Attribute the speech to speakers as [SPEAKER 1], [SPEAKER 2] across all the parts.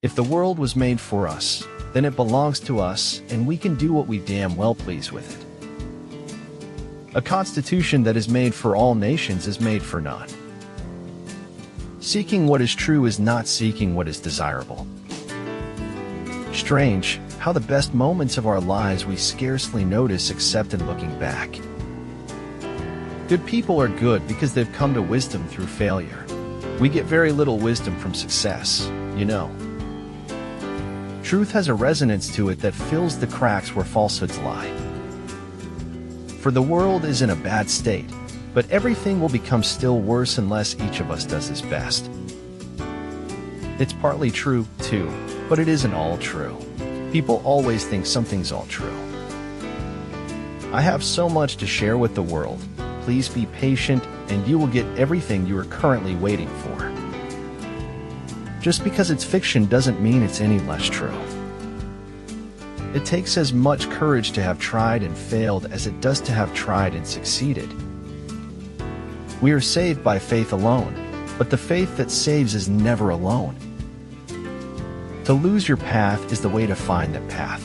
[SPEAKER 1] If the world was made for us, then it belongs to us, and we can do what we damn well please with it. A constitution that is made for all nations is made for none. Seeking what is true is not seeking what is desirable. Strange how the best moments of our lives we scarcely notice except in looking back. Good people are good because they've come to wisdom through failure. We get very little wisdom from success, you know. Truth has a resonance to it that fills the cracks where falsehoods lie. For the world is in a bad state, but everything will become still worse unless each of us does his best. It's partly true, too, but it isn't all true. People always think something's all true. I have so much to share with the world. Please be patient, and you will get everything you are currently waiting for. Just because it's fiction doesn't mean it's any less true. It takes as much courage to have tried and failed as it does to have tried and succeeded. We are saved by faith alone, but the faith that saves is never alone. To lose your path is the way to find the path.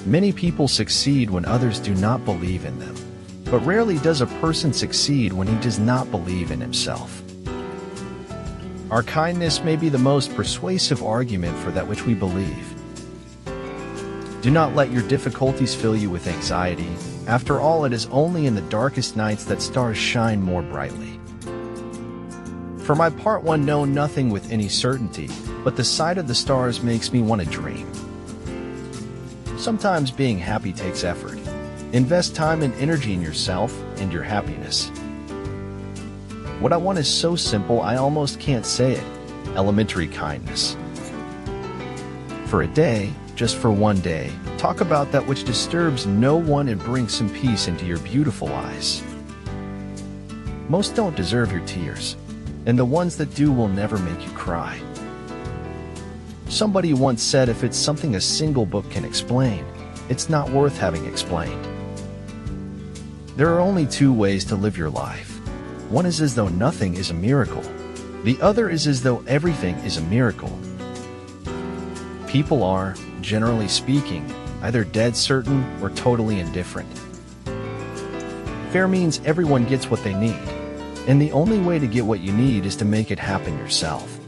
[SPEAKER 1] Many people succeed when others do not believe in them, but rarely does a person succeed when he does not believe in himself. Our kindness may be the most persuasive argument for that which we believe. Do not let your difficulties fill you with anxiety. After all, it is only in the darkest nights that stars shine more brightly. For my part, one know nothing with any certainty, but the sight of the stars makes me want to dream. Sometimes being happy takes effort. Invest time and energy in yourself and your happiness. What I want is so simple I almost can't say it. Elementary kindness. For a day, just for one day, talk about that which disturbs no one and bring some peace into your beautiful eyes. Most don't deserve your tears, and the ones that do will never make you cry. Somebody once said if it's something a single book can explain, it's not worth having explained. There are only two ways to live your life. One is as though nothing is a miracle. The other is as though everything is a miracle. People are, generally speaking, either dead certain or totally indifferent. Fair means everyone gets what they need, and the only way to get what you need is to make it happen yourself.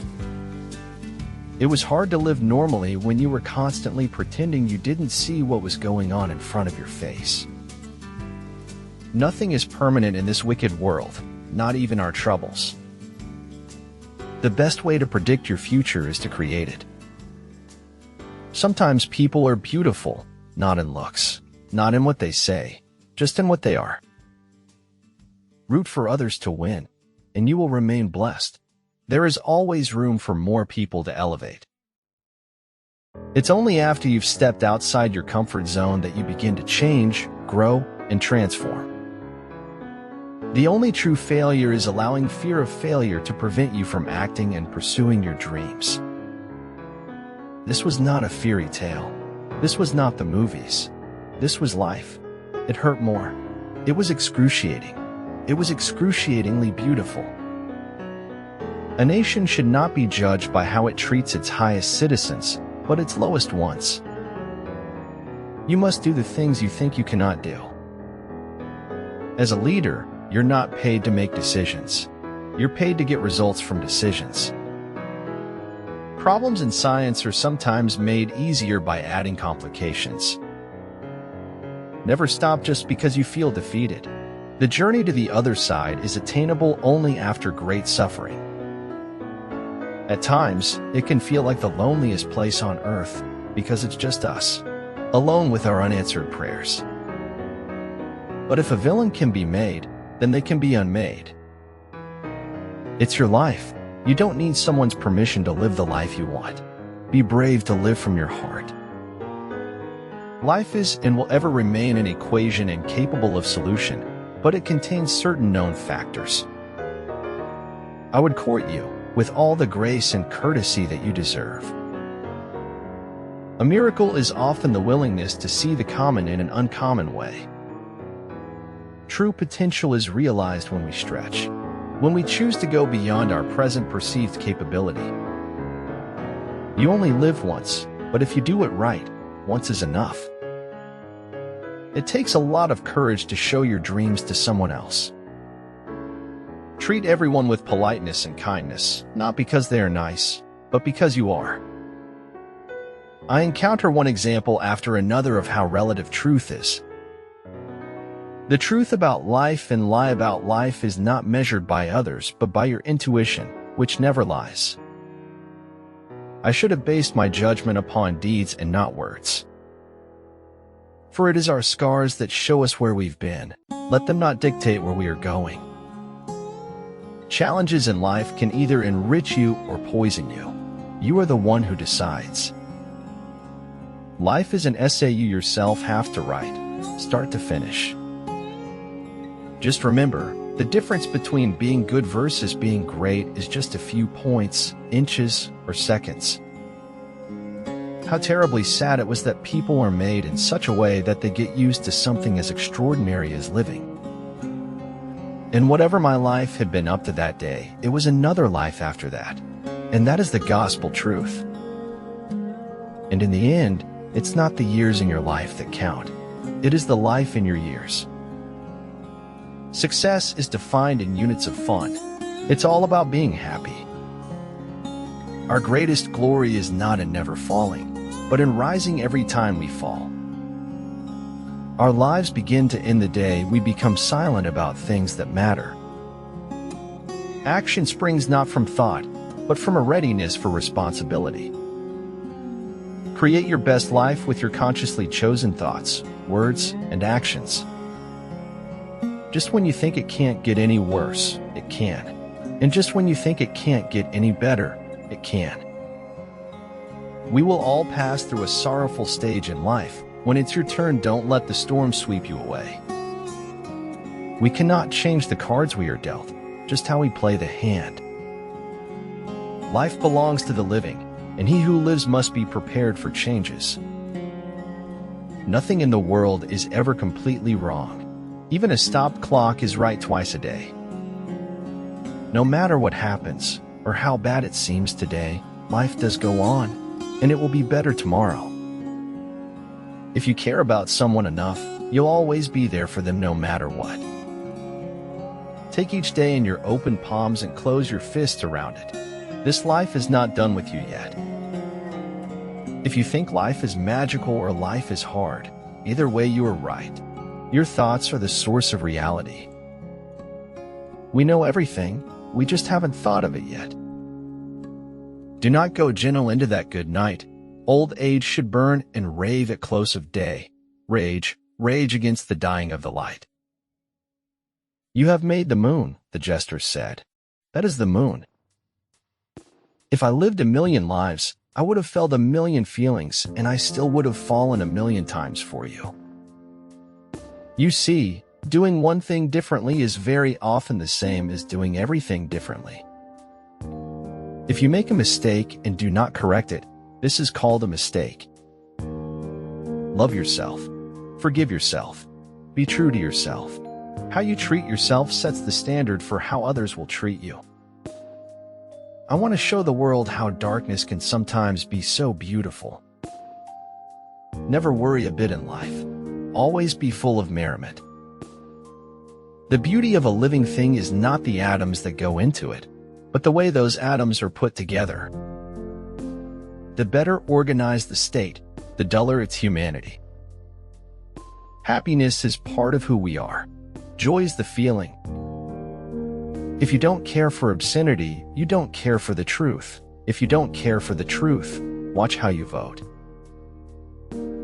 [SPEAKER 1] It was hard to live normally when you were constantly pretending you didn't see what was going on in front of your face. Nothing is permanent in this wicked world, not even our troubles. The best way to predict your future is to create it. Sometimes people are beautiful, not in looks, not in what they say, just in what they are. Root for others to win, and you will remain blessed. There is always room for more people to elevate. It's only after you've stepped outside your comfort zone that you begin to change, grow, and transform. The only true failure is allowing fear of failure to prevent you from acting and pursuing your dreams. This was not a fairy tale. This was not the movies. This was life. It hurt more. It was excruciating. It was excruciatingly beautiful. A nation should not be judged by how it treats its highest citizens, but its lowest ones. You must do the things you think you cannot do. As a leader, you're not paid to make decisions. You're paid to get results from decisions. Problems in science are sometimes made easier by adding complications. Never stop just because you feel defeated. The journey to the other side is attainable only after great suffering. At times, it can feel like the loneliest place on earth because it's just us, alone with our unanswered prayers. But if a villain can be made, then they can be unmade. It's your life. You don't need someone's permission to live the life you want. Be brave to live from your heart. Life is and will ever remain an equation and capable of solution, but it contains certain known factors. I would court you with all the grace and courtesy that you deserve. A miracle is often the willingness to see the common in an uncommon way. True potential is realized when we stretch, when we choose to go beyond our present perceived capability. You only live once, but if you do it right, once is enough. It takes a lot of courage to show your dreams to someone else. Treat everyone with politeness and kindness, not because they are nice, but because you are. I encounter one example after another of how relative truth is. The truth about life and lie about life is not measured by others, but by your intuition, which never lies. I should have based my judgment upon deeds and not words. For it is our scars that show us where we've been. Let them not dictate where we are going. Challenges in life can either enrich you or poison you. You are the one who decides. Life is an essay you yourself have to write, start to finish. Just remember, the difference between being good versus being great is just a few points, inches, or seconds. How terribly sad it was that people are made in such a way that they get used to something as extraordinary as living. And whatever my life had been up to that day, it was another life after that. And that is the gospel truth. And in the end, it's not the years in your life that count. It is the life in your years. Success is defined in units of fun. It's all about being happy. Our greatest glory is not in never falling, but in rising every time we fall. Our lives begin to end the day we become silent about things that matter. Action springs not from thought, but from a readiness for responsibility. Create your best life with your consciously chosen thoughts, words, and actions. Just when you think it can't get any worse, it can. And just when you think it can't get any better, it can. We will all pass through a sorrowful stage in life. When it's your turn, don't let the storm sweep you away. We cannot change the cards we are dealt, just how we play the hand. Life belongs to the living, and he who lives must be prepared for changes. Nothing in the world is ever completely wrong. Even a stopped clock is right twice a day. No matter what happens, or how bad it seems today, life does go on, and it will be better tomorrow. If you care about someone enough, you'll always be there for them no matter what. Take each day in your open palms and close your fists around it. This life is not done with you yet. If you think life is magical or life is hard, either way you are right. Your thoughts are the source of reality. We know everything, we just haven't thought of it yet. Do not go gentle into that good night. Old age should burn and rave at close of day. Rage, rage against the dying of the light. You have made the moon, the jester said. That is the moon. If I lived a million lives, I would have felt a million feelings, and I still would have fallen a million times for you. You see, doing one thing differently is very often the same as doing everything differently. If you make a mistake and do not correct it, this is called a mistake. Love yourself. Forgive yourself. Be true to yourself. How you treat yourself sets the standard for how others will treat you. I want to show the world how darkness can sometimes be so beautiful. Never worry a bit in life. Always be full of merriment. The beauty of a living thing is not the atoms that go into it, but the way those atoms are put together. The better organized the state, the duller its humanity. Happiness is part of who we are. Joy is the feeling. If you don't care for obscenity, you don't care for the truth. If you don't care for the truth, watch how you vote.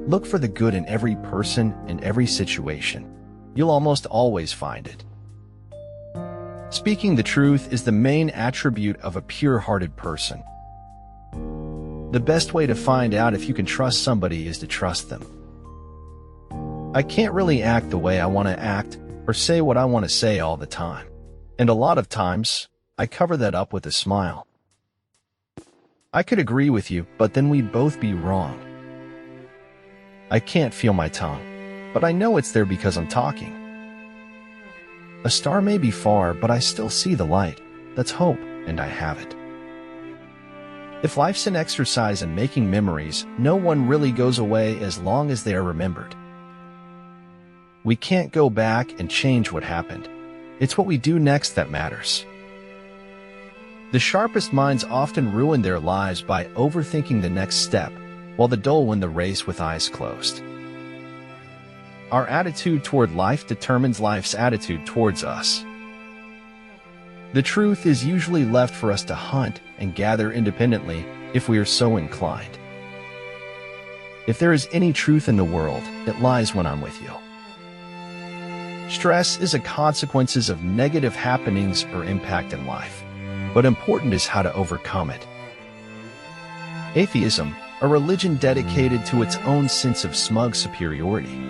[SPEAKER 1] Look for the good in every person and every situation. You'll almost always find it. Speaking the truth is the main attribute of a pure-hearted person. The best way to find out if you can trust somebody is to trust them. I can't really act the way I want to act or say what I want to say all the time. And a lot of times, I cover that up with a smile. I could agree with you, but then we'd both be wrong. I can't feel my tongue, but I know it's there because I'm talking. A star may be far, but I still see the light. That's hope, and I have it. If life's an exercise in making memories, no one really goes away as long as they are remembered. We can't go back and change what happened. It's what we do next that matters. The sharpest minds often ruin their lives by overthinking the next step, while the dull win the race with eyes closed. Our attitude toward life determines life's attitude towards us. The truth is usually left for us to hunt and gather independently if we are so inclined. If there is any truth in the world, it lies when I'm with you. Stress is a consequence of negative happenings or impact in life, but important is how to overcome it. Atheism, a religion dedicated to its own sense of smug superiority,